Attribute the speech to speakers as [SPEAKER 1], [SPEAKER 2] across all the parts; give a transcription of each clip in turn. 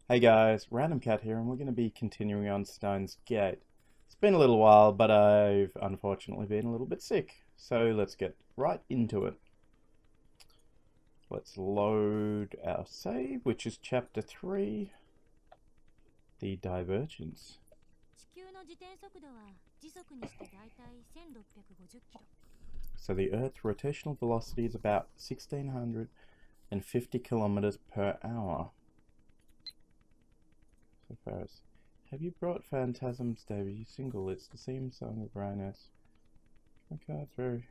[SPEAKER 1] Hey guys, Random Cat here, and we're going to be continuing on Steins Gate. It's been a little while, but I've unfortunately been a little bit sick, so let's get right into it. Let's load our save, which is chapter 3, the Divergence. So the Earth's rotational velocity is about 1650 kilometers per hour. So far as, have you brought Phantasm's debut single? It's the theme song of Rhinus. Okay, it's very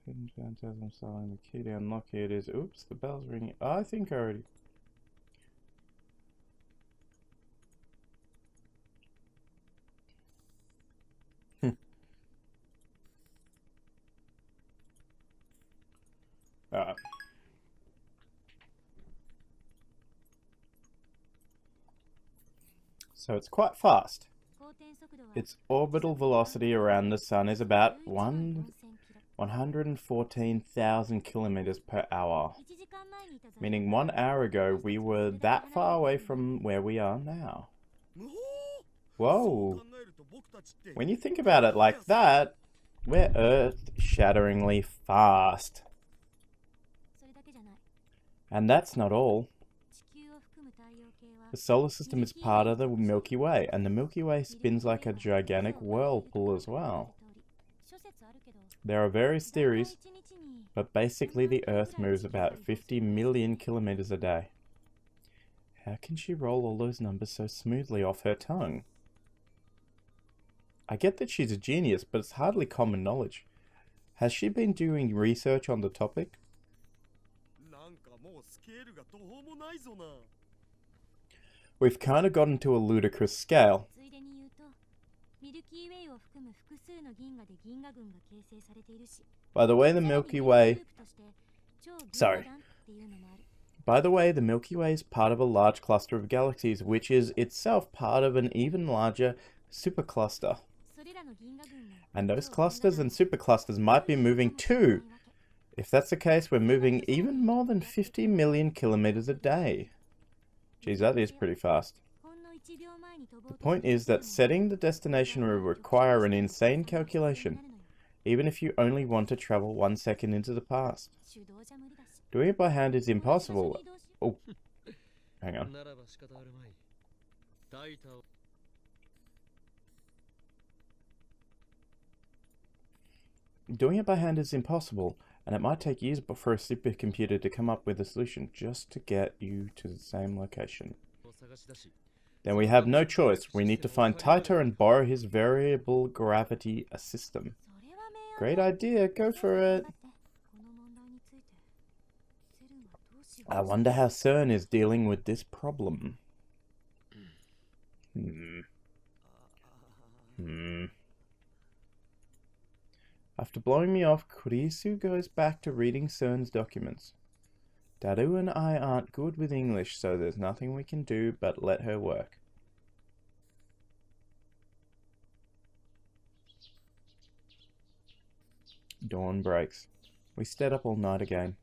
[SPEAKER 1] hidden Phantasm selling the key to unlock it is. Oops, the bell's ringing. Oh, I think I already. Alright. So it's quite fast. Its orbital velocity around the Sun is about 114,000 kilometers per hour. Meaning 1 hour ago we were that far away from where we are now. Whoa! When you think about it like that, we're earth-shatteringly fast. And that's not all. The solar system is part of the Milky Way, and the Milky Way spins like a gigantic whirlpool as well. There are various theories, but basically the Earth moves about 50 million kilometers a day. How can she roll all those numbers so smoothly off her tongue? I get that she's a genius, but it's hardly common knowledge. Has she been doing research on the topic? We've kind of gotten to a ludicrous scale. By the way, the Milky Way is part of a large cluster of galaxies, which is itself part of an even larger supercluster. And those clusters and superclusters might be moving too. If that's the case, we're moving even more than 50 million kilometers a day. Geez, that is pretty fast. The point is that setting the destination will require an insane calculation, even if you only want to travel 1 second into the past. Doing it by hand is impossible. Oh, hang on. Doing it by hand is impossible, and it might take years for a supercomputer to come up with a solution just to get you to the same location. Then we have no choice. We need to find Taito and borrow his variable gravity system. Great idea, go for it. I wonder how CERN is dealing with this problem. After blowing me off, Kurisu goes back to reading CERN's documents. Daru and I aren't good with English, so there's nothing we can do but let her work. Dawn breaks. We stayed up all night again.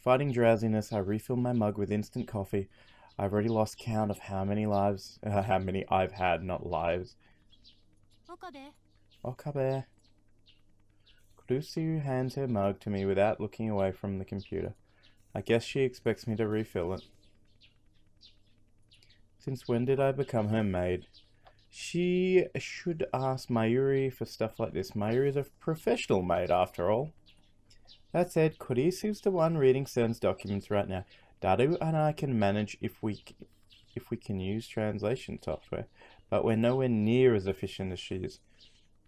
[SPEAKER 1] Fighting drowsiness, I refill my mug with instant coffee. I've already lost count of how many I've had, not lives. Okabe. Kurisu hands her mug to me without looking away from the computer. I guess she expects me to refill it. Since when did I become her maid? She should ask Mayuri for stuff like this. Mayuri is a professional maid, after all. That said, Kurisu's the one reading CERN's documents right now. Daru and I can manage if we can use translation software, but we're nowhere near as efficient as she is.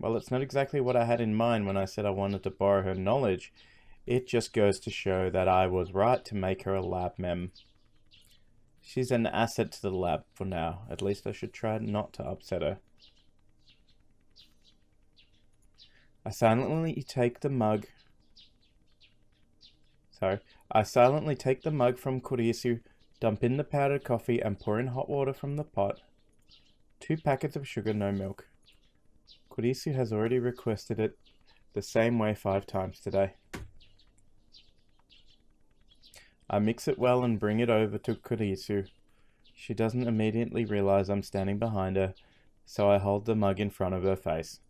[SPEAKER 1] Well, it's not exactly what I had in mind when I said I wanted to borrow her knowledge. It just goes to show that I was right to make her a lab mem. She's an asset to the lab for now. At least I should try not to upset her. I silently take the mug from Kurisu, dump in the powdered coffee, and pour in hot water from the pot. 2 packets of sugar, no milk. Kurisu has already requested it the same way 5 times today. I mix it well and bring it over to Kurisu. She doesn't immediately realize I'm standing behind her, so I hold the mug in front of her face.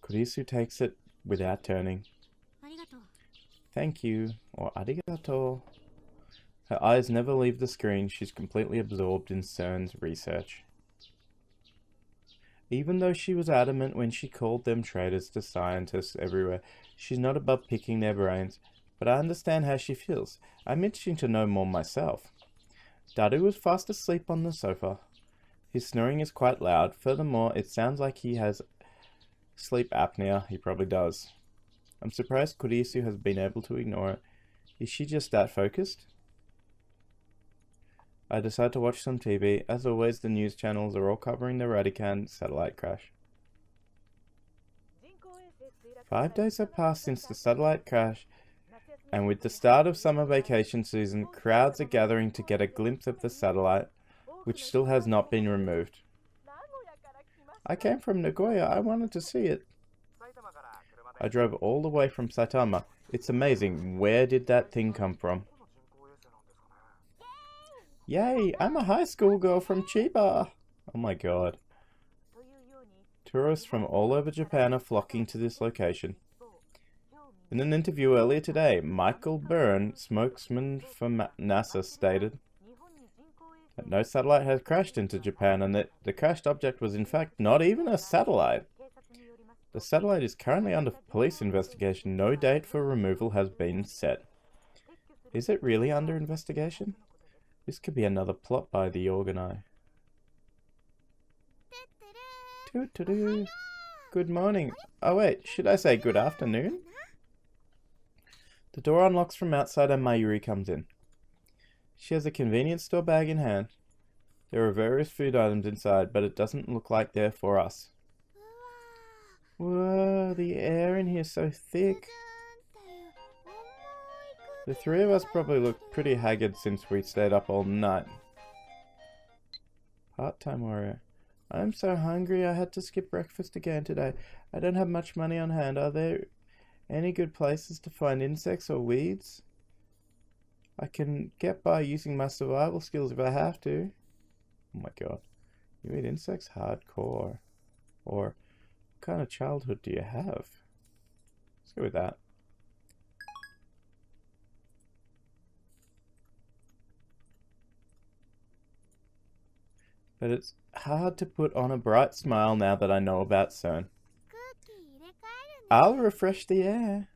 [SPEAKER 1] Kurisu takes it without turning. Thank you, or arigato. Her eyes never leave the screen. She's completely absorbed in CERN's research. Even though she was adamant when she called them traitors to scientists everywhere, she's not above picking their brains. But I understand how she feels. I'm itching to know more myself. Daru was fast asleep on the sofa. His snoring is quite loud. Furthermore, it sounds like he has sleep apnea. He probably does. I'm surprised Kurisu has been able to ignore it. Is she just that focused? I decide to watch some TV. As always, the news channels are all covering the Radican satellite crash. 5 days have passed since the satellite crash, and with the start of summer vacation season, crowds are gathering to get a glimpse of the satellite, which still has not been removed. I came from Nagoya. I wanted to see it. I drove all the way from Saitama. It's amazing. Where did that thing come from? Yay! I'm a high school girl from Chiba! Oh my god. Tourists from all over Japan are flocking to this location. In an interview earlier today, Michael Byrne, spokesman for NASA, stated that no satellite has crashed into Japan and that the crashed object was in fact not even a satellite. The satellite is currently under police investigation. No date for removal has been set. Is it really under investigation? This could be another plot by the organizer. Toot-toot-toot. Good morning. Oh wait, should I say good afternoon? The door unlocks from outside and Mayuri comes in. She has a convenience store bag in hand. There are various food items inside, but it doesn't look like they're for us. Whoa, the air in here is so thick. The three of us probably look pretty haggard since we stayed up all night. Part-time warrior. I'm so hungry I had to skip breakfast again today. I don't have much money on hand. Are there any good places to find insects or weeds? I can get by using my survival skills if I have to. Oh my god. You eat insects? Hardcore. Or what kind of childhood do you have? Let's go with that. But it's hard to put on a bright smile now that I know about CERN. I'll refresh the air.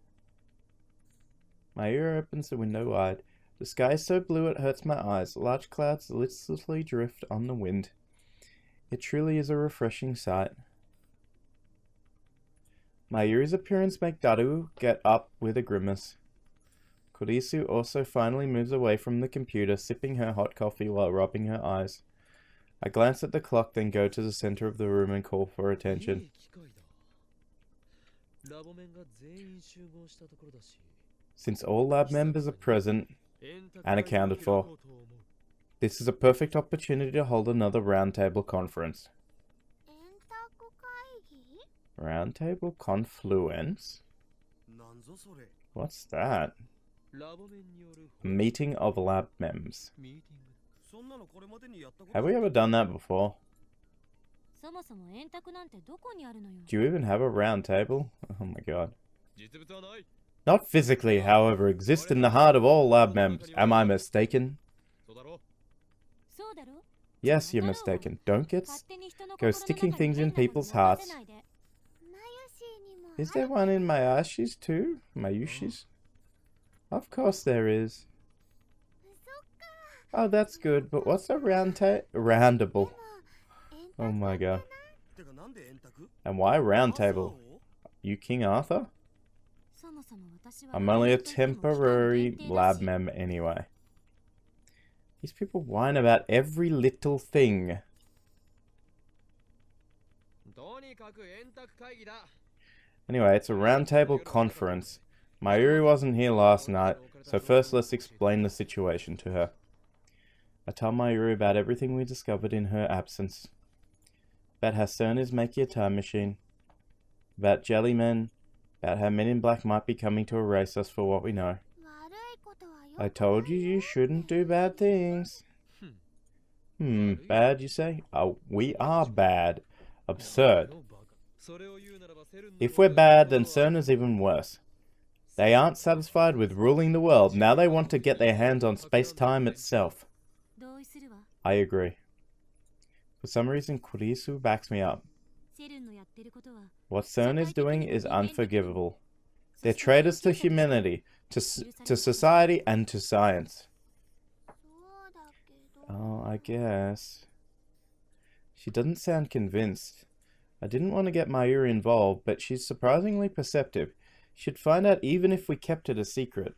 [SPEAKER 1] My ear opens the window wide. The sky is so blue it hurts my eyes. Large clouds listlessly drift on the wind. It truly is a refreshing sight. Mayuri's appearance makes Daru get up with a grimace. Kurisu also finally moves away from the computer, sipping her hot coffee while rubbing her eyes. I glance at the clock, then go to the center of the room and call for attention. Since all lab members are present and accounted for, this is a perfect opportunity to hold another roundtable conference. Roundtable confluence? What's that? A meeting of lab members. Have we ever done that before? Do you even have a round table? Oh my god. Not physically, however, exist in the heart of all lab members. Am I mistaken? Yes, you're mistaken. Don't go sticking things in people's hearts. Is there one in Mayashi's too? Mayushi's? Of course there is. Oh, that's good, but what's a roundable? Oh my god. And why round table? You King Arthur? I'm only a temporary lab mem anyway. These people whine about every little thing. Anyway, it's a roundtable conference. Mayuri wasn't here last night, so first let's explain the situation to her. I tell Mayuri about everything we discovered in her absence. About how CERN is making a time machine. About jellymen. About how Men in Black might be coming to erase us for what we know. I told you shouldn't do bad things. Bad, you say? Oh, we are bad. Absurd. If we're bad, then CERN is even worse. They aren't satisfied with ruling the world. Now they want to get their hands on space-time itself. I agree. For some reason, Kurisu backs me up. What CERN is doing is unforgivable. They're traitors to humanity, to society, and to science. Oh, I guess. She doesn't sound convinced. I didn't want to get Mayuri involved, but she's surprisingly perceptive. She'd find out even if we kept it a secret.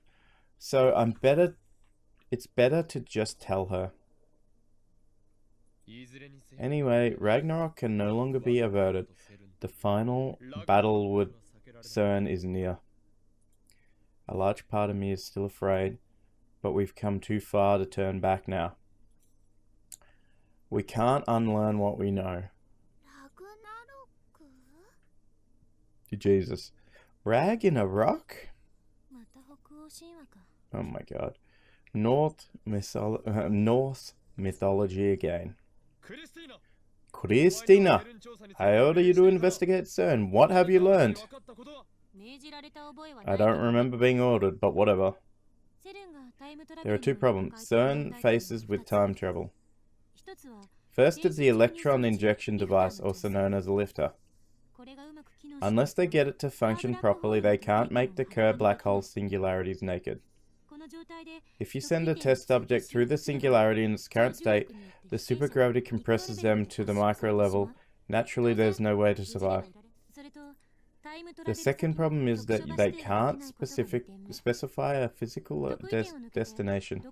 [SPEAKER 1] So it's better to just tell her. Anyway, Ragnarok can no longer be averted. The final battle with CERN is near. A large part of me is still afraid, but we've come too far to turn back now. We can't unlearn what we know. Jesus. Rag in a rock? Oh my god. Norse mythology again. Christina, I order you to investigate CERN. What have you learned? I don't remember being ordered, but whatever. There are two problems CERN faces with time travel. First is the electron injection device, also known as a lifter. Unless they get it to function properly, they can't make the Kerr black hole singularities naked. If you send a test subject through the singularity in its current state, the supergravity compresses them to the micro level. Naturally, there's no way to survive. The second problem is that they can't specify a physical destination.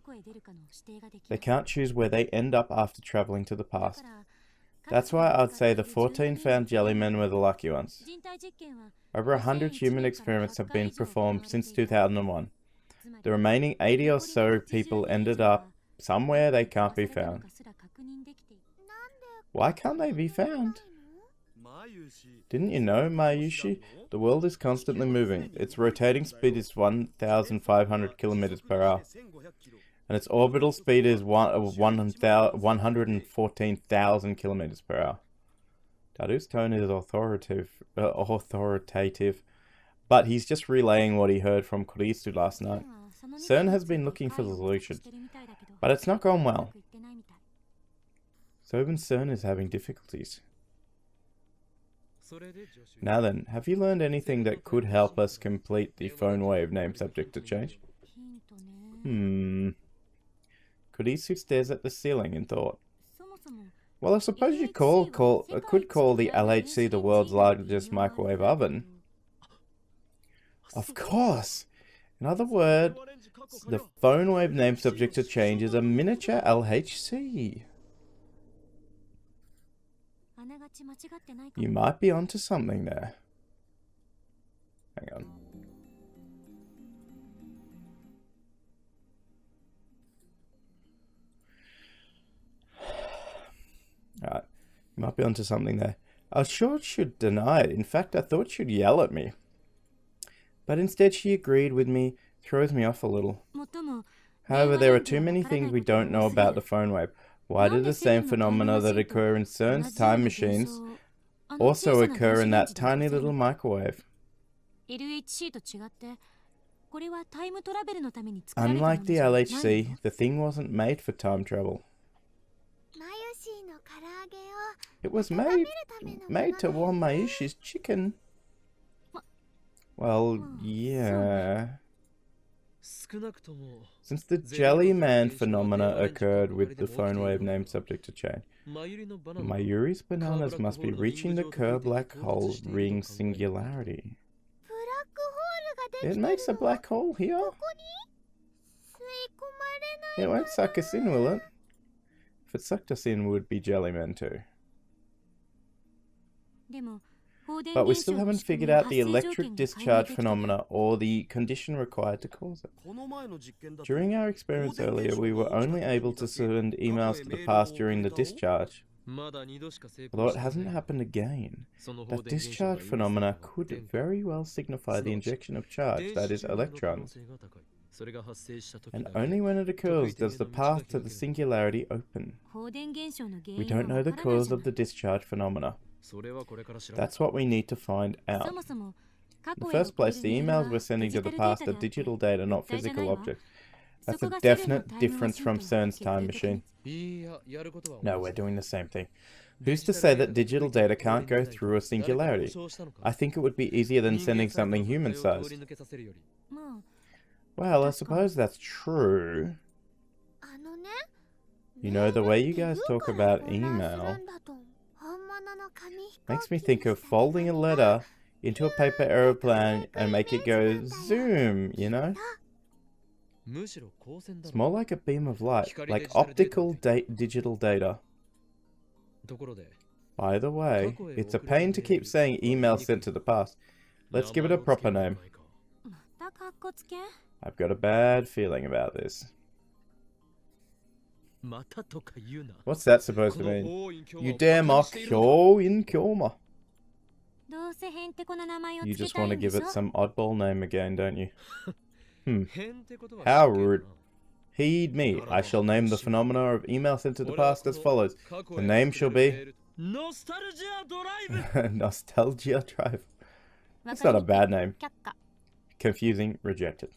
[SPEAKER 1] They can't choose where they end up after traveling to the past. That's why I'd say the 14 found jellymen were the lucky ones. Over 100 human experiments have been performed since 2001. The remaining 80 or so people ended up somewhere they can't be found. Why can't they be found? Didn't you know, Mayushi? The world is constantly moving. Its rotating speed is 1,500 kilometers per hour. And its orbital speed is 114,000 kilometers per hour. Daru's tone is authoritative, but he's just relaying what he heard from Kurisu last night. CERN has been looking for the solution, but it's not gone well. So even CERN is having difficulties. Now then, have you learned anything that could help us complete the phone wave name subject to change? Kurisu stares at the ceiling in thought. Well, I suppose you could call the LHC the world's largest microwave oven. Of course! In other words, the phone wave name subject to change is a miniature LHC. You might be onto something there. Hang on. Alright, you might be onto something there. I was sure she'd deny it. In fact, I thought she'd yell at me. But instead she agreed with me, throws me off a little. However, there are too many things we don't know about the phone wave. Why do the same phenomena that occur in CERN's time machines also occur in that tiny little microwave? Unlike the LHC, the thing wasn't made for time travel. It was made to warm Mayushi's chicken. Well, yeah. Since the Jellyman phenomena occurred with the phone wave name subject to change, Mayuri's bananas must be reaching the Kerr black hole ring singularity. It makes a black hole here? It won't suck us in, will it? If it sucked us in, we'd be Jellymen too. But we still haven't figured out the electric discharge phenomena or the condition required to cause it. During our experiments earlier, we were only able to send emails to the past during the discharge. Although it hasn't happened again, that discharge phenomena could very well signify the injection of charge, that is, electrons. And only when it occurs does the path to the singularity open. We don't know the cause of the discharge phenomena. That's what we need to find out. In the first place, the emails we're sending to the past are digital data, not physical objects. That's a definite difference from CERN's time machine. No, we're doing the same thing. Who's to say that digital data can't go through a singularity? I think it would be easier than sending something human-sized. Well, I suppose that's true. You know, the way you guys talk about email makes me think of folding a letter into a paper aeroplane and make it go zoom, you know? It's more like a beam of light, like optical digital data. By the way, it's a pain to keep saying email sent to the past. Let's give it a proper name. I've got a bad feeling about this. What's that supposed to mean? You dare mock Kyo in Kyoma. You just want to give it some oddball name again, don't you? How rude. Heed me. I shall name the phenomena of email sent to the past as follows. The name shall be... Nostalgia Drive. That's not a bad name. Confusing. Rejected.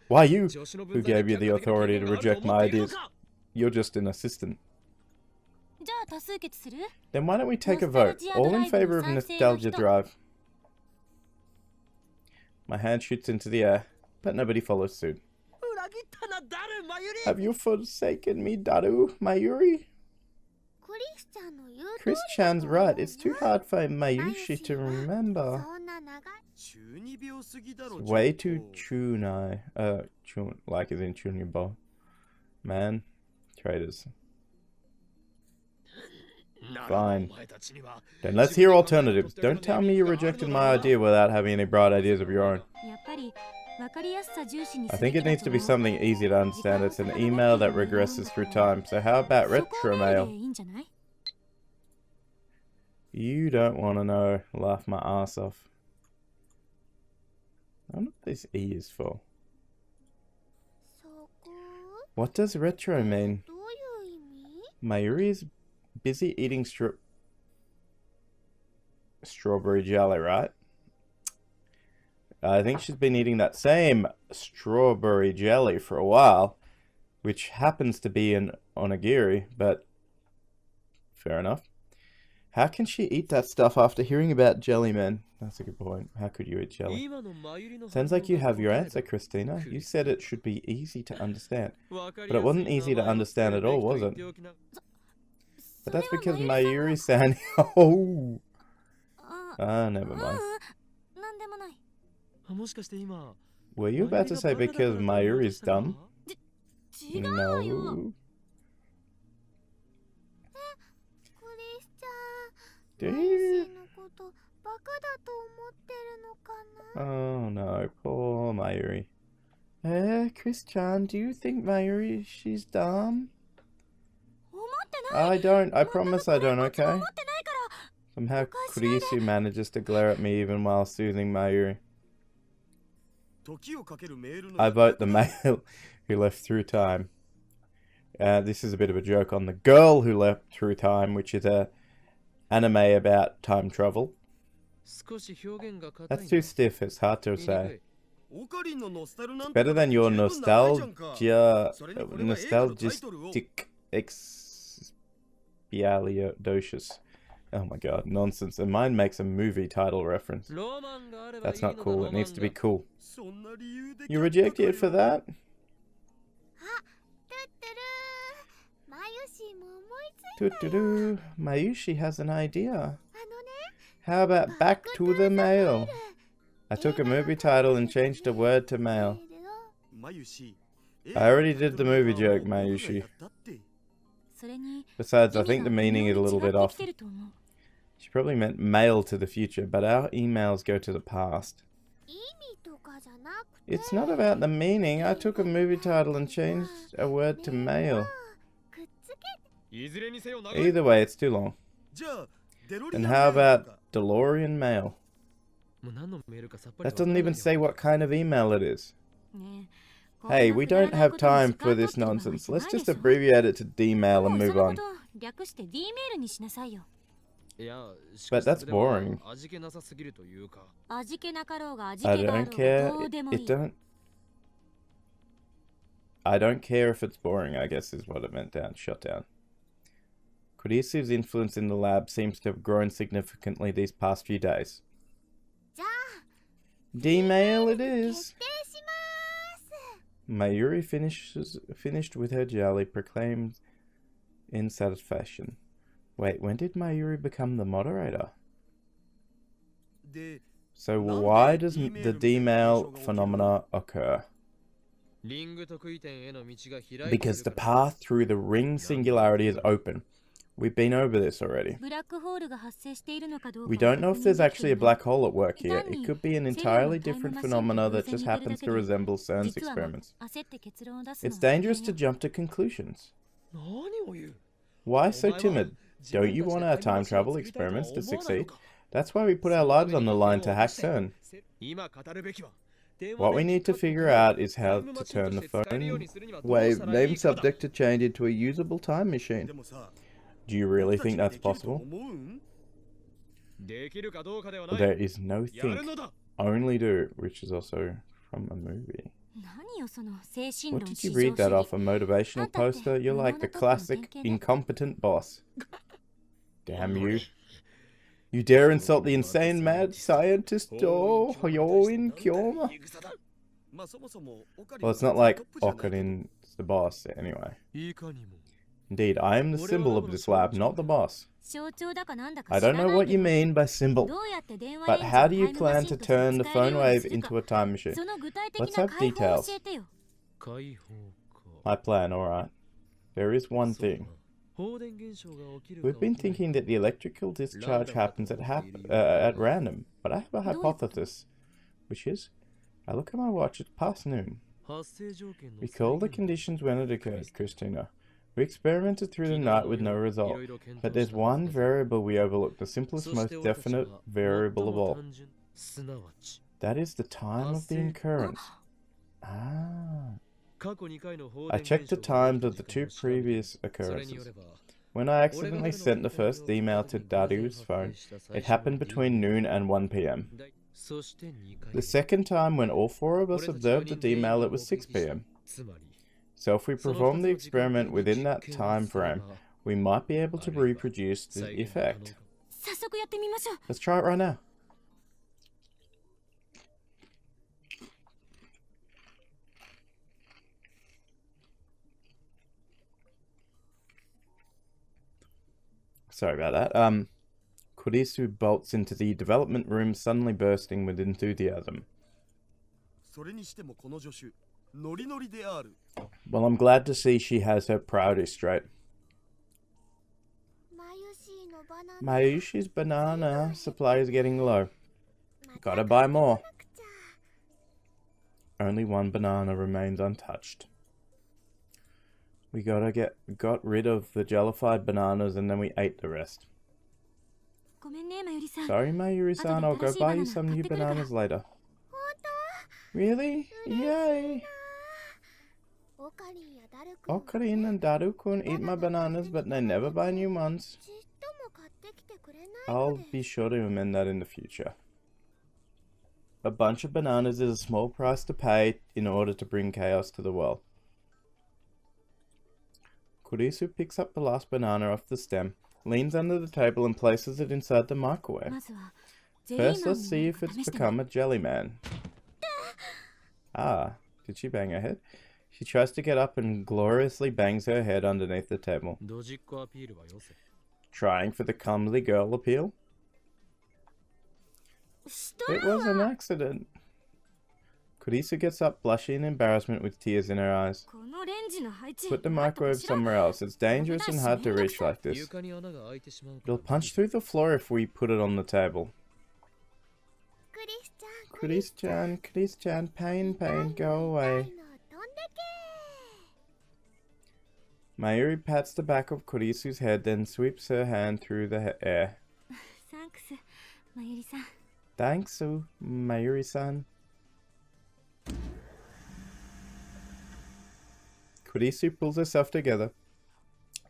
[SPEAKER 1] Why you? Who gave you the authority to reject my ideas? You're just an assistant. Then why don't we take a vote? All in favor of Nostalgia Drive. My hand shoots into the air, but nobody follows suit. Have you forsaken me, Daru, Mayuri? Chris-chan's right. It's too hard for Mayushi to remember. It's way too chunai. Like as in chunibo. Man, traitors. Fine. Then let's hear alternatives. Don't tell me you rejected my idea without having any bright ideas of your own. I think it needs to be something easy to understand. It's an email that regresses through time. So how about retro mail? You don't want to know. Laugh my ass off. I wonder what this E is for. What does retro mean? Mayuri is busy eating strawberry jelly, right? I think she's been eating that same strawberry jelly for a while, which happens to be an onigiri, but fair enough. How can she eat that stuff after hearing about jelly men? That's a good point. How could you eat jelly? Sounds like you have your answer, Christina. You said it should be easy to understand. But it wasn't easy to understand at all, was it? But that's because Mayuri-san... Oh! Ah, never mind. Were you about to say because Mayuri's dumb? No. Do you? Oh no, poor Mayuri. Chris-chan, do you think Mayuri, she's dumb? I don't. I promise I don't, okay? Somehow Kurisu manages to glare at me even while soothing Mayuri. I vote the male who left through time. This is a bit of a joke on the girl who left through time, which is a anime about time travel. That's too stiff, it's hard to say. It's better than your nostalgistic expialidocious. Oh my god, nonsense. And mine makes a movie title reference. That's not cool, it needs to be cool. You reject it for that? Mayushi has an idea. How about back to the mail? I took a movie title and changed a word to mail. I already did the movie joke, Mayushi. Besides, I think the meaning is a little bit off. She probably meant mail to the future, but our emails go to the past. It's not about the meaning. I took a movie title and changed a word to mail. Either way, it's too long. And how about DeLorean mail? That doesn't even say what kind of email it is. Hey, we don't have time for this nonsense. Let's just abbreviate it to D-mail and move on. But that's boring. I don't care. I don't care if it's boring, I guess is what it meant down. Shut down. Kurisu's influence in the lab seems to have grown significantly these past few days. D-mail it is. Mayuri finished with her jelly, proclaimed in satisfaction. Wait, when did Mayuri become the moderator? So why does the D-mail phenomena occur? Because the path through the ring singularity is open. We've been over this already. We don't know if there's actually a black hole at work here. It could be an entirely different phenomena that just happens to resemble CERN's experiments. It's dangerous to jump to conclusions. Why so timid? Don't you want our time travel experiments to succeed? That's why we put our lives on the line to hack CERN. What we need to figure out is how to turn the phone wave name subject to change into a usable time machine. Do you really think that's possible? There is no think, only do, which is also from a movie. What did you read that off, a motivational poster? You're like the classic incompetent boss. Damn you. You dare insult the insane mad scientist? Oh, you're in Kyoma. Well, it's not like Okarin's the boss, anyway. Indeed, I am the symbol of this lab, not the boss. I don't know what you mean by symbol, but how do you plan to turn the phone wave into a time machine? Let's have details. My plan, alright. There is one thing. We've been thinking that the electrical discharge happens at random, but I have a hypothesis, which is, I look at my watch, it's past noon. Recall the conditions when it occurred, Christina. We experimented through the night with no result, but there's one variable we overlooked, the simplest, most definite variable of all. That is the time of the occurrence. Ah. I checked the times of the two previous occurrences. When I accidentally sent the first email to Daru's phone, it happened between noon and 1 PM. The second time, when all four of us observed the email, it was 6 PM. So if we perform the experiment within that time frame, we might be able to reproduce the effect. Let's try it right now. Sorry about that. Kurisu bolts into the development room, suddenly bursting with enthusiasm. Well, I'm glad to see she has her priorities straight. Mayushi's banana supply is getting low. Gotta buy more. Only one banana remains untouched. We got rid of the jellified bananas and then we ate the rest. Sorry, Mayuri-san, I'll go buy you some new bananas later. Really? Yay! Okarin and Daru-kun eat my bananas, but they never buy new ones. I'll be sure to amend that in the future. A bunch of bananas is a small price to pay in order to bring chaos to the world. Kurisu picks up the last banana off the stem, leans under the table and places it inside the microwave. First, let's see if it's become a jelly man. Ah, did she bang her head? She tries to get up and gloriously bangs her head underneath the table. Trying for the clumsy girl appeal? It was an accident. Kurisu gets up, blushing in embarrassment with tears in her eyes. Put the microwave somewhere else. It's dangerous and hard to reach like this. It'll punch through the floor if we put it on the table. Chris-chan, pain, go away. Mayuri pats the back of Kurisu's head, then sweeps her hand through the air. Thanks, Mayuri-san. Kurisu pulls herself together,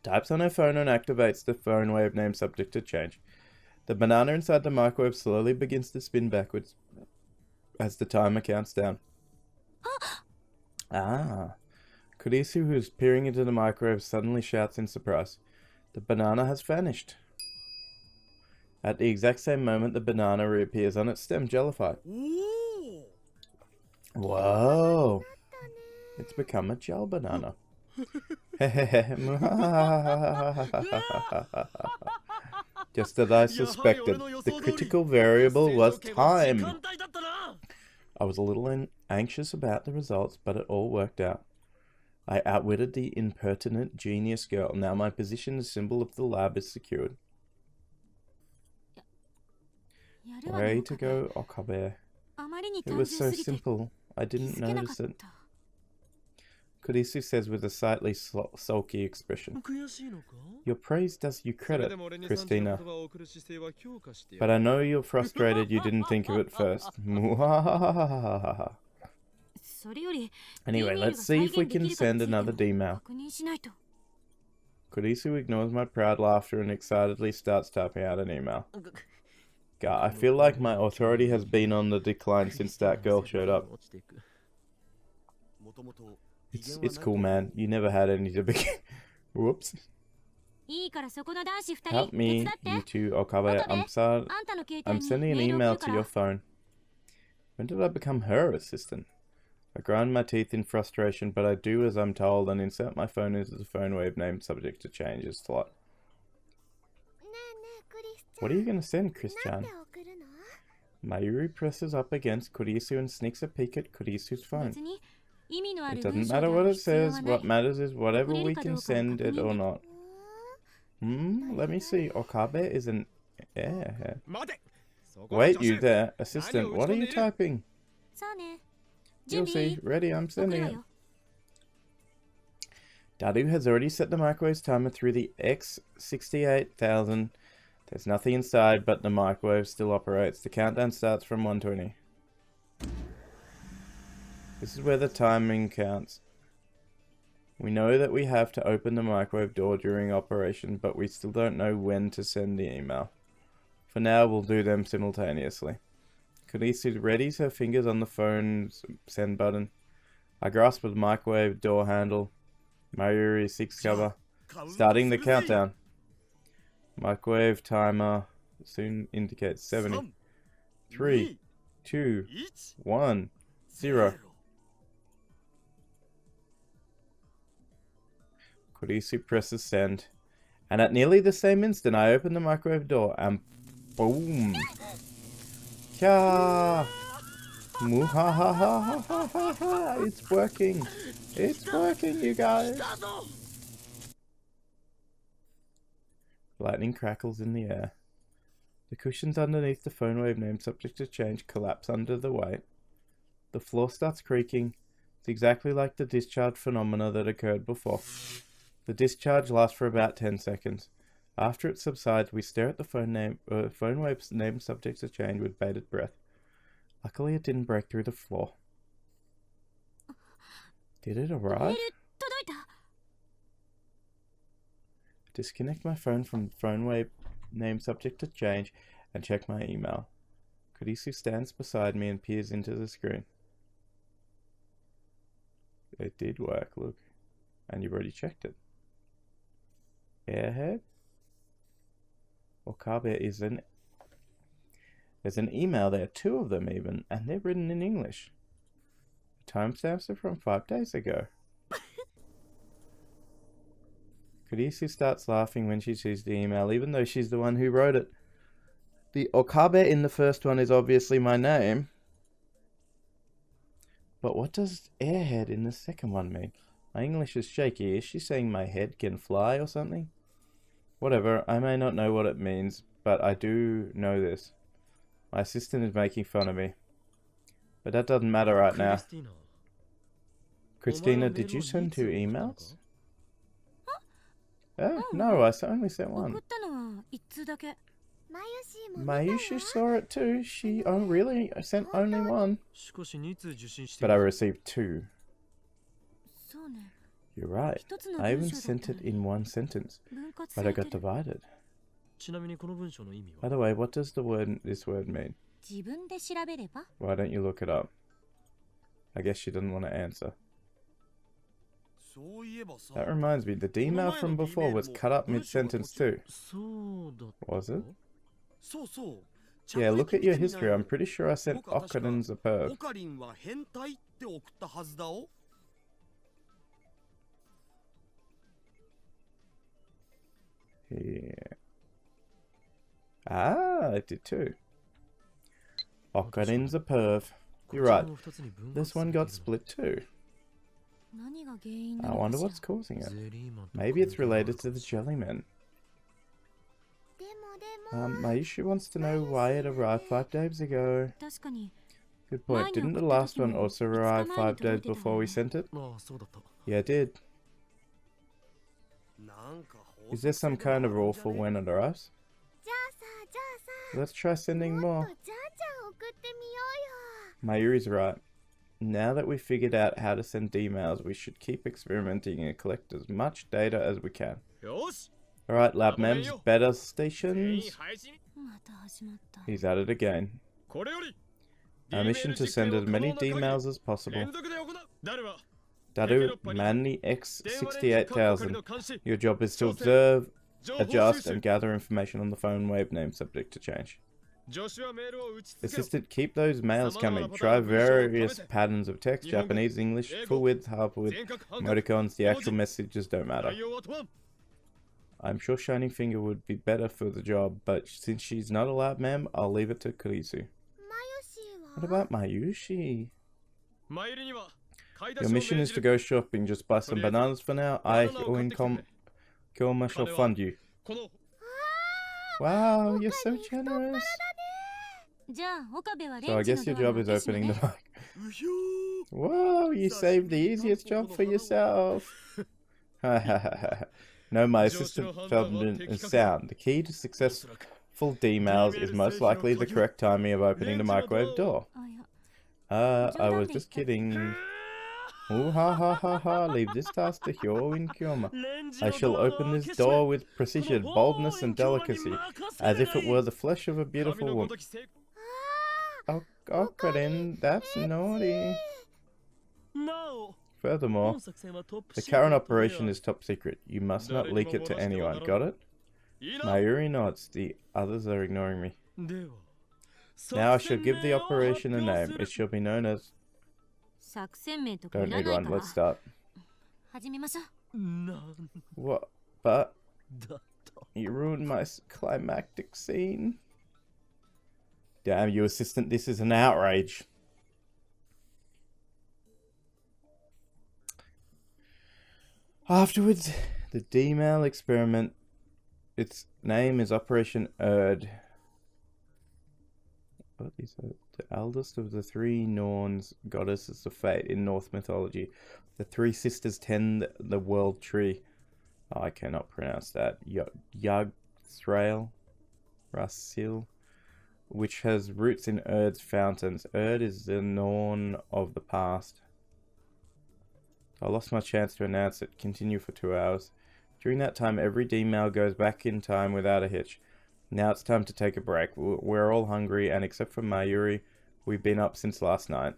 [SPEAKER 1] types on her phone and activates the phone wave name subject to change. The banana inside the microwave slowly begins to spin backwards as the timer counts down. Ah. Kurisu, who is peering into the microwave, suddenly shouts in surprise. The banana has vanished. At the exact same moment, the banana reappears on its stem, jellified. Whoa! It's become a gel banana. Just as I suspected, the critical variable was time. I was a little anxious about the results, but it all worked out. I outwitted the impertinent genius girl. Now my position as symbol of the lab is secured. Way to go, Okabe. It was so simple. I didn't notice it. Kurisu says with a slightly sulky expression. Your praise does you credit, Christina. But I know you're frustrated you didn't think of it first. Anyway, let's see if we can send another D-mail. Kurisu ignores my proud laughter and excitedly starts typing out an email. God, I feel like my authority has been on the decline since that girl showed up. It's cool, man. You never had any to begin. Whoops. Help me, you two, Okabe. I'm sending an email to your phone. When did I become her assistant? I grind my teeth in frustration, but I do as I'm told and insert my phone into the phone wave name subject to changes slot. What are you going to send, Chris-chan? Mayuri presses up against Kurisu and sneaks a peek at Kurisu's phone. It doesn't matter what it says, what matters is whatever we can send it or not. Let me see. Okabe is an airhead. Wait, you there. Assistant, what are you typing? You'll see. Ready, I'm sending it. Dadu has already set the microwave's timer through the X68000. There's nothing inside, but the microwave still operates. The countdown starts from 120. This is where the timing counts. We know that we have to open the microwave door during operation, but we still don't know when to send the email. For now, we'll do them simultaneously. Kurisu readies her fingers on the phone's send button. I grasp the microwave door handle. Mayuri 6 cover. Starting the countdown. Microwave timer soon indicates 70. 3, 2, 1, 0. Kurisu presses send. And at nearly the same instant, I open the microwave door and boom! Kya! Muhahahahaha! It's working! It's working, you guys! Lightning crackles in the air. The cushions underneath the phone wave name subject to change collapse under the weight. The floor starts creaking. It's exactly like the discharge phenomena that occurred before. The discharge lasts for about 10 seconds. After it subsides, we stare at the phone wave's name subject to change with bated breath. Luckily, it didn't break through the floor. Did it arrive? Disconnect my phone from phone wave name subject to change and check my email. Kurisu stands beside me and peers into the screen. It did work, look. And you've already checked it. Airhead? Okabe is an... There's an email there, 2 of them even, and they're written in English. The timestamps are from 5 days ago. Kurisu starts laughing when she sees the email, even though she's the one who wrote it. The Okabe in the first one is obviously my name. But what does airhead in the second one mean? My English is shaky. Is she saying my head can fly or something? Whatever, I may not know what it means, but I do know this. My assistant is making fun of me. But that doesn't matter right now. Christina, did you send 2 emails? No, I only sent 1. Mayushi saw it too. She really sent only 1. But I received 2. You're right. I even sent it in one sentence, but I got divided. By the way, what does this word mean? Why don't you look it up? I guess she doesn't want to answer. That reminds me, the D-mail from before was cut up mid-sentence too. Was it? Yeah, look at your history. I'm pretty sure I sent Okarin's a perv. Yeah. Ah, I did too. Okarin's a perv. You're right. This one got split too. I wonder what's causing it. Maybe it's related to the jellymen. Mayushi wants to know why it arrived 5 days ago. Good point. Didn't the last one also arrive 5 days before we sent it? Yeah, it did. Is there some kind of rule for when it arrives? Let's try sending more. Mayuri's right. Now that we've figured out how to send emails, we should keep experimenting and collect as much data as we can. Alright, lab mems, better stations. He's at it again. Our mission to send as many emails as possible. Daru, Manny X68000. Your job is to observe, adjust, and gather information on the phone wave name subject to change. Assistant, keep those mails coming. Try various patterns of text, Japanese, English, full width, half width, emoticons. The actual messages don't matter. I'm sure Shining Finger would be better for the job, but since she's not a lab ma'am, I'll leave it to Kurisu. What about Mayushi? Your mission is to go shopping. Just buy some bananas for now. Kyoma shall fund you. Wow, you're so generous. So I guess your job is opening the mic. Whoa, you saved the easiest job for yourself. No, my assistant Feldman is sound. The key to successful D-mails is most likely the correct timing of opening the microwave door. I was just kidding. Ooh, ha ha ha ha, leave this task to Hyo in Kyoma. I shall open this door with precision, boldness, and delicacy, as if it were the flesh of a beautiful woman. Oh, Okarin, that's naughty. Furthermore, the current operation is top secret. You must not leak it to anyone, got it? Mayuri nods. The others are ignoring me. Now I shall give the operation a name. It shall be known as... Don't need one, let's start. What? But... You ruined my climactic scene. Damn you, assistant, this is an outrage. Afterwards, the D-mail experiment, its name is Operation Erd. What is it? The eldest of the 3 Norns, goddesses of fate in Norse mythology. The 3 sisters tend the world tree. Oh, I cannot pronounce that. Yggdrasil, Rasil, which has roots in Erd's fountains. Erd is the Norn of the past. I lost my chance to announce it. Continue for 2 hours. During that time, every D-mail goes back in time without a hitch. Now it's time to take a break. We're all hungry, and except for Mayuri, we've been up since last night.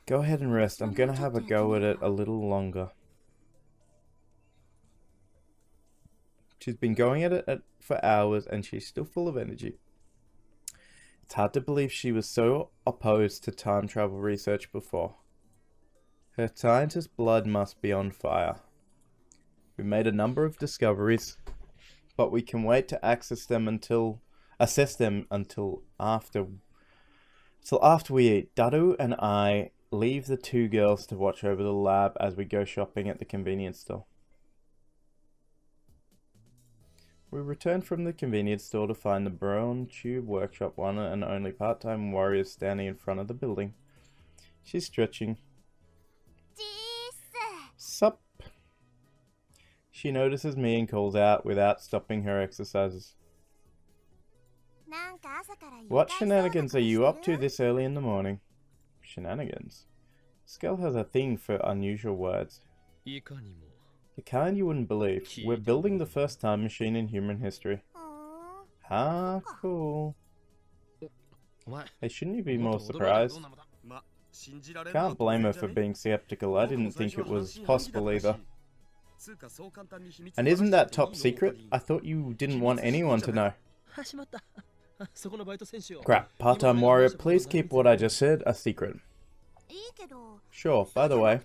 [SPEAKER 1] Go ahead and rest. I'm gonna have a go at it a little longer. She's been going at it for hours, and she's still full of energy. It's hard to believe she was so opposed to time travel research before. Her scientist blood must be on fire. We made a number of discoveries, but we can wait to assess them until after we eat. Daru and I leave the 2 girls to watch over the lab as we go shopping at the convenience store. We return from the convenience store to find the Brown Tube Workshop one and only part-time warrior standing in front of the building. She's stretching. Sup? She notices me and calls out without stopping her exercises. What shenanigans are you up to this early in the morning? Shenanigans? This girl has a thing for unusual words. The kind you wouldn't believe. We're building the first time machine in human history. Ah, cool. Hey, shouldn't you be more surprised? Can't blame her for being skeptical. I didn't think it was possible either. And isn't that top secret? I thought you didn't want anyone to know. Crap, part-time warrior, please keep what I just said a secret. Sure, by the way.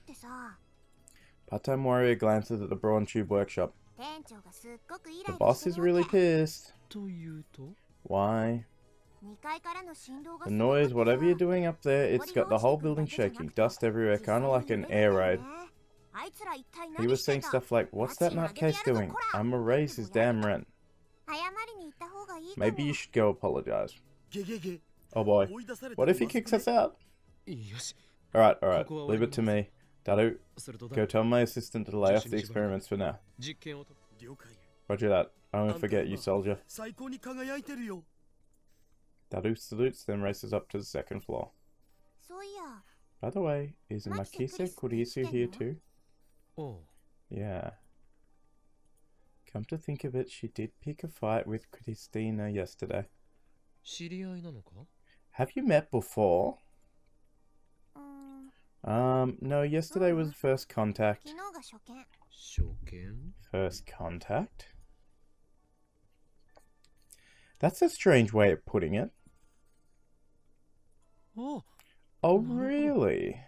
[SPEAKER 1] Part-time warrior glances at the Brawn Tube workshop. The boss is really pissed. Why? The noise, whatever you're doing up there, it's got the whole building shaking. Dust everywhere, kinda like an air raid. He was saying stuff like, what's that nutcase doing? I'ma raise his damn rent. Maybe you should go apologize. Oh boy. What if he kicks us out? Alright, leave it to me. Daru, go tell my assistant to lay off the experiments for now. Roger that. I won't forget you, soldier. Daru salutes, then races up to the second floor. By the way, is Makise Kurisu here too? Yeah. Come to think of it, she did pick a fight with Christina yesterday. Have you met before? No, yesterday was first contact. First contact? That's a strange way of putting it. Oh, really?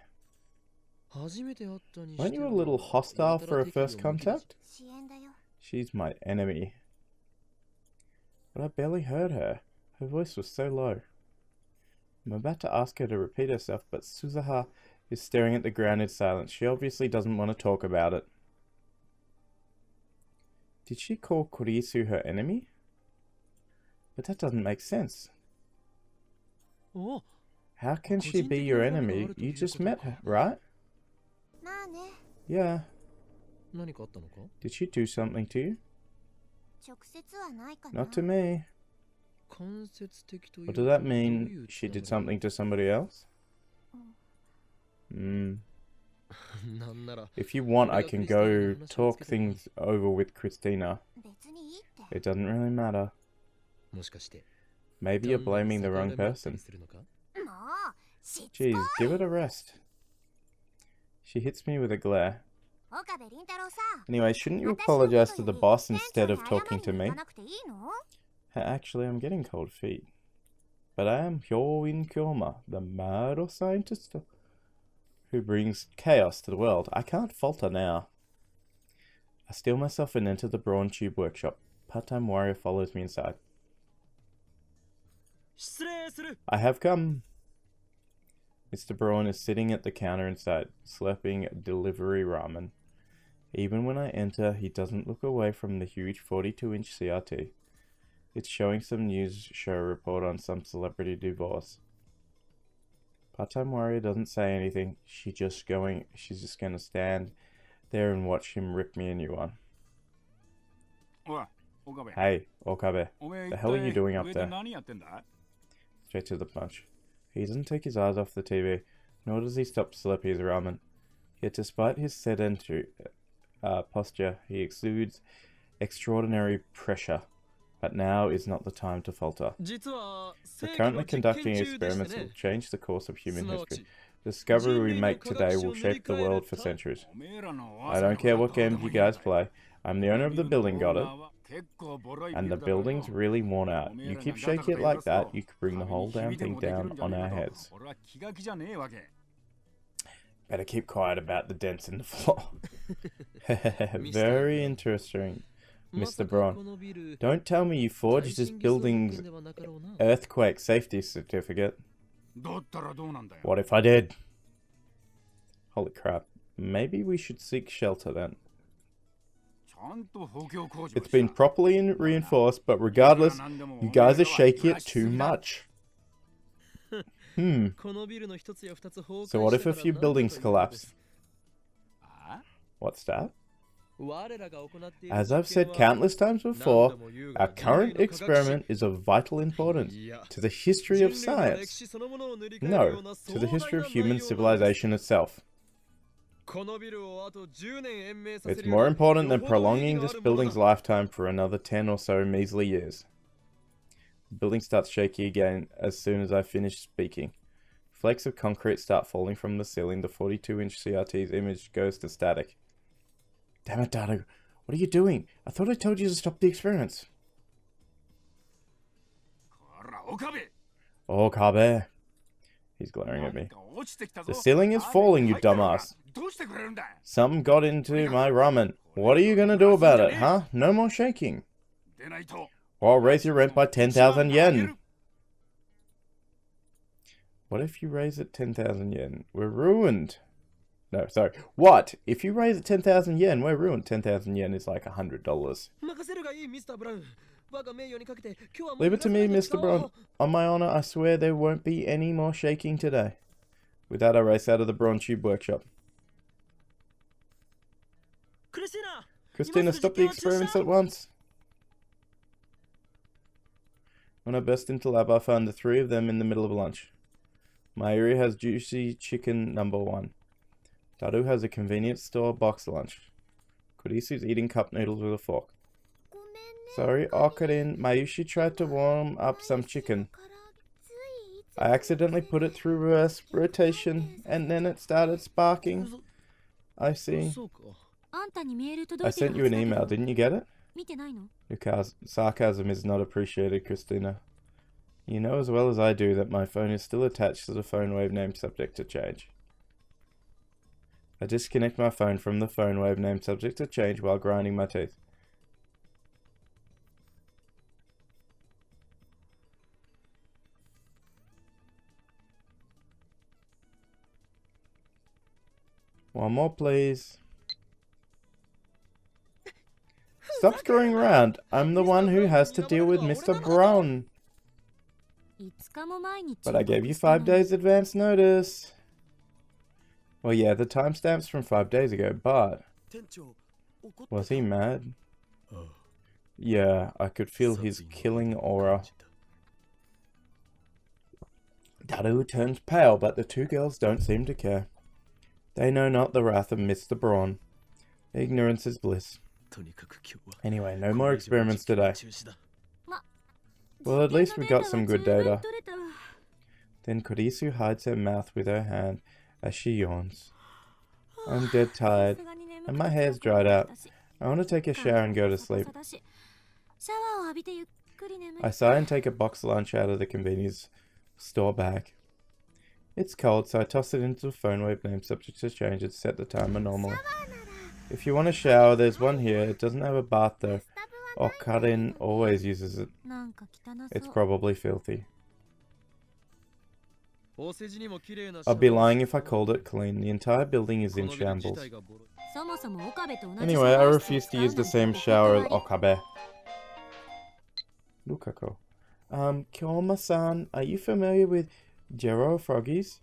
[SPEAKER 1] Weren't you a little hostile for a first contact? She's my enemy. But I barely heard her. Her voice was so low. I'm about to ask her to repeat herself, but Suzuha is staring at the ground in silence. She obviously doesn't want to talk about it. Did she call Kurisu her enemy? But that doesn't make sense. How can she be your enemy? You just met her, right? Yeah. Did she do something to you? Not to me. What does that mean? She did something to somebody else? If you want, I can go talk things over with Christina. It doesn't really matter. Maybe you're blaming the wrong person. Jeez, give it a rest. She hits me with a glare. Anyway, shouldn't you apologize to the boss instead of talking to me? Actually, I'm getting cold feet. But I am Hyoin Kyoma, the mad scientist who brings chaos to the world. I can't falter now. I steel myself and enter the Brawn Tube workshop. Part-time warrior follows me inside. I have come. Mr. Brawn is sitting at the counter inside, slurping delivery ramen. Even when I enter, he doesn't look away from the huge 42-inch CRT. It's showing some news show report on some celebrity divorce. Part-time warrior doesn't say anything. She's just gonna stand there and watch him rip me a new one. Hey, Okabe. The hell are you doing up there? Straight to the punch. He doesn't take his eyes off the TV, nor does he stop to slurp his ramen. Yet despite his sedentary posture, he exudes extraordinary pressure. But now is not the time to falter. We're currently conducting experiments that will change the course of human history. The discovery we make today will shape the world for centuries. I don't care what games you guys play. I'm the owner of the building, got it? And the building's really worn out. You keep shaking it like that, you could bring the whole damn thing down on our heads. Better keep quiet about the dents in the floor. Very interesting, Mr. Braun. Don't tell me you forged this building's earthquake safety certificate. What if I did? Holy crap. Maybe we should seek shelter then. It's been properly reinforced, but regardless, you guys are shaking it too much. So what if a few buildings collapse? What's that? As I've said countless times before, our current experiment is of vital importance to the history of science. No, to the history of human civilization itself. It's more important than prolonging this building's lifetime for another 10 or so measly years. The building starts shaking again as soon as I finish speaking. Flakes of concrete start falling from the ceiling. The 42-inch CRT's image goes to static. Damn it, Dado. What are you doing? I thought I told you to stop the experiments. Oh, Kabe. He's glaring at me. The ceiling is falling, you dumbass. Something got into my ramen. What are you gonna do about it, huh? No more shaking. Or I'll raise your rent by 10,000 yen. What if you raise it 10,000 yen? We're ruined. No, sorry. What? If you raise it 10,000 yen, we're ruined. 10,000 yen is like $100. Leave it to me, Mr. Braun. On my honor, I swear there won't be any more shaking today. With that, I race out of the Braun Tube workshop. Christina, stop the experiments at once. When I burst into lab, I found the three of them in the middle of lunch. Mayuri has juicy chicken #1. Daru has a convenience store box lunch. Kurisu's eating cup noodles with a fork. Sorry, Okarin, Mayushi tried to warm up some chicken. I accidentally put it through reverse rotation, and then it started sparking. I see. I sent you an email, didn't you get it? Your sarcasm is not appreciated, Christina. You know as well as I do that my phone is still attached to the phone wave name subject to change. I disconnect my phone from the phone wave name subject to change while grinding my teeth. One more, please. Stop screwing around. I'm the one who has to deal with Mr. Braun. But I gave you 5 days advance notice. Well, yeah, the timestamp's from 5 days ago, but... Was he mad? Yeah, I could feel his killing aura. Daru turns pale, but the two girls don't seem to care. They know not the wrath of Mr. Braun. Ignorance is bliss. Anyway, no more experiments today. Well, at least we got some good data. Then Kurisu hides her mouth with her hand as she yawns. I'm dead tired, and my hair's dried out. I want to take a shower and go to sleep. I sigh and take a box lunch out of the convenience store bag. It's cold, so I toss it into the phone wave name subject to change and set the timer normally. If you want a shower, there's one here. It doesn't have a bath though. Or Karin always uses it. It's probably filthy. I'd be lying if I called it clean. The entire building is in shambles. Anyway, I refuse to use the same shower as Okabe. Lukako. Kyoma-san, are you familiar with Gero froggies?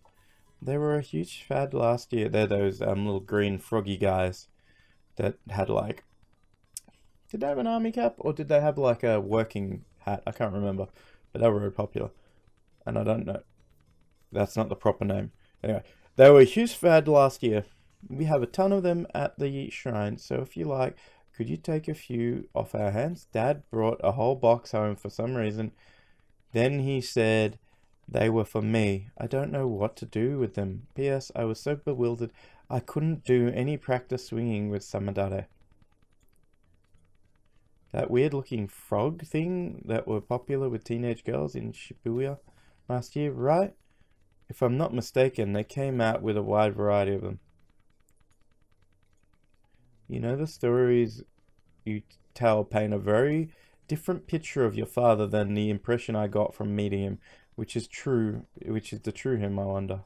[SPEAKER 1] They were a huge fad last year. They're those little green froggy guys that had like... Did they have an army cap? Or did they have like a working hat? I can't remember. But they were very popular. And I don't know. That's not the proper name. Anyway, they were a huge fad last year. We have a ton of them at the shrine. So if you like, could you take a few off our hands? Dad brought a whole box home for some reason. Then he said they were for me. I don't know what to do with them. P.S. I was so bewildered I couldn't do any practice swinging with Samadare. That weird looking frog thing that were popular with teenage girls in Shibuya last year, right? If I'm not mistaken, they came out with a wide variety of them. You know, the stories you tell paint a very different picture of your father than the impression I got from meeting him, which is the true him, I wonder.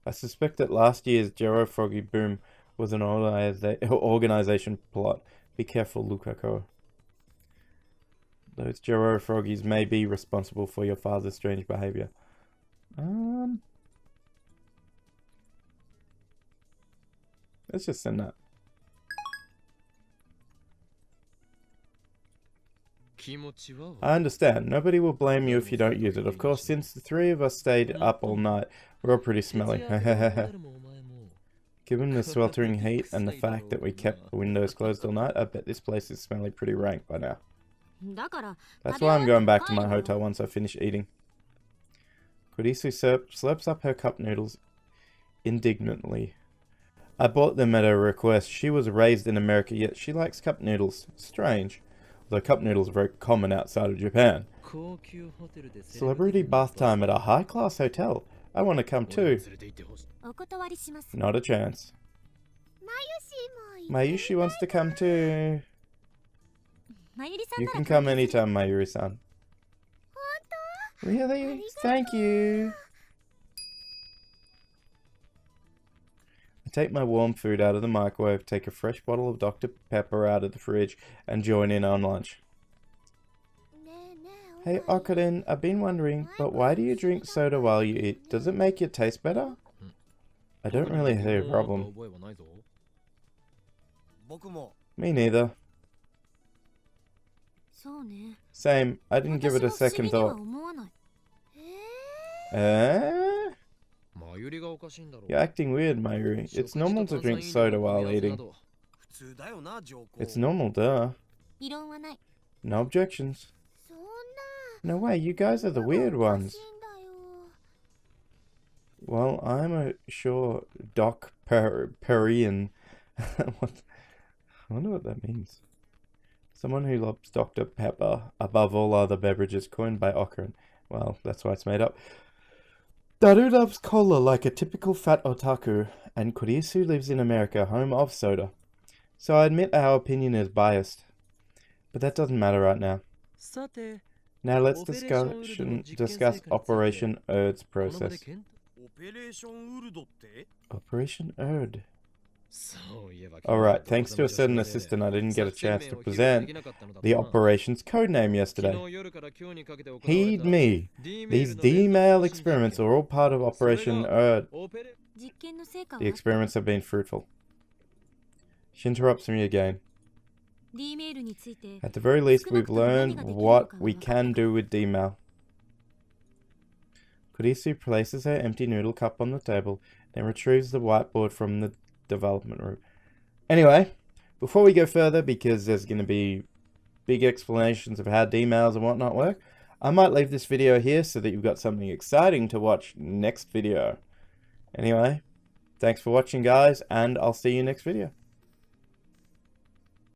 [SPEAKER 1] I suspect that last year's Gero Froggy boom was an organization plot. Be careful, Lukako. Those Gero Froggies may be responsible for your father's strange behavior. Let's just send that. I understand. Nobody will blame you if you don't use it. Of course, since the three of us stayed up all night, we're all pretty smelly. Given the sweltering heat and the fact that we kept the windows closed all night, I bet this place is smelling pretty rank by now. That's why I'm going back to my hotel once I finish eating. Kurisu slurps up her cup noodles indignantly. I bought them at her request. She was raised in America, yet she likes cup noodles. Strange. Although cup noodles are very common outside of Japan. Celebrity bath time at a high-class hotel. I want to come too. Not a chance. Mayushi wants to come too. You can come anytime, Mayuri-san. Really? Thank you. I take my warm food out of the microwave, take a fresh bottle of Dr. Pepper out of the fridge, and join in on lunch. Hey Okarin, I've been wondering, but why do you drink soda while you eat? Does it make your taste better? I don't really have a problem. Me neither. Same. I didn't give it a second thought. You're acting weird, Mayuri. It's normal to drink soda while eating. It's normal, duh. No objections. No way, you guys are the weird ones. Well, I'm a sure Doc Perian. I wonder what that means. Someone who loves Dr. Pepper above all other beverages, coined by Okarin. Well, that's why it's made up. Daru loves cola like a typical fat otaku, and Kurisu lives in America, home of soda. So I admit our opinion is biased. But that doesn't matter right now. Now let's discuss Operation Erd's process. Operation Erd. Alright, thanks to a certain assistant I didn't get a chance to present the operation's codename yesterday. Heed me. These D-mail experiments are all part of Operation Erd. The experiments have been fruitful. She interrupts me again. At the very least, we've learned what we can do with D-mail. Kurisu places her empty noodle cup on the table, then retrieves the whiteboard from the development room. Anyway, before we go further, because there's going to be big explanations of how D-mails and whatnot work, I might leave this video here so that you've got something exciting to watch next video. Anyway, thanks for watching, guys, and I'll see you next video.